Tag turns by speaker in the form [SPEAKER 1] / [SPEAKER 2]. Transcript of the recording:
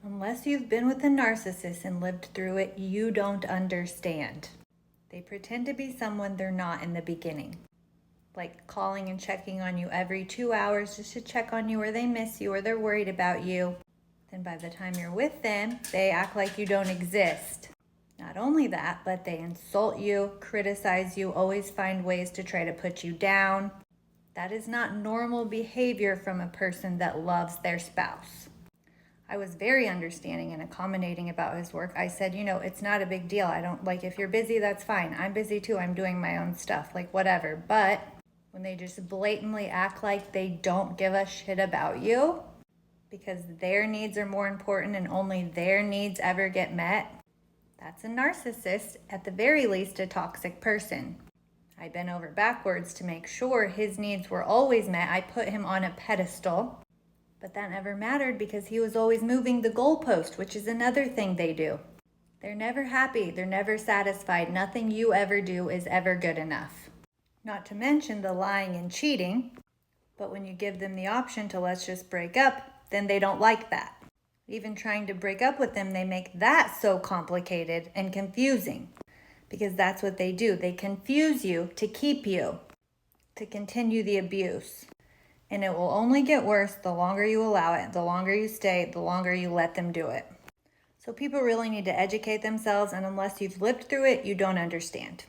[SPEAKER 1] Unless you've been with a narcissist and lived through it, you don't understand. They pretend to be someone they're not in the beginning. Like calling and checking on you every 2 hours just to check on you, or they miss you, or they're worried about you. Then by the time you're with them, they act like you don't exist. Not only that, but they insult you, criticize you, always find ways to try to put you down. That is not normal behavior from a person that loves their spouse. I was very understanding and accommodating about his work. I said, it's not a big deal. I don't if you're busy, that's fine. I'm busy too. I'm doing my own stuff, whatever. But when they just blatantly act like they don't give a shit about you because their needs are more important and only their needs ever get met, that's a narcissist, at the very least a toxic person. I bent over backwards to make sure his needs were always met. I put him on a pedestal, but that never mattered because he was always moving the goalpost, which is another thing they do. They're never happy. They're never satisfied. Nothing you ever do is ever good enough. Not to mention the lying and cheating, but when you give them the option to let's just break up, then they don't like that. Even trying to break up with them, they make that so complicated and confusing because that's what they do. They confuse you to keep you, to continue the abuse. And it will only get worse the longer you allow it, the longer you stay, the longer you let them do it. So people really need to educate themselves, and unless you've lived through it, you don't understand.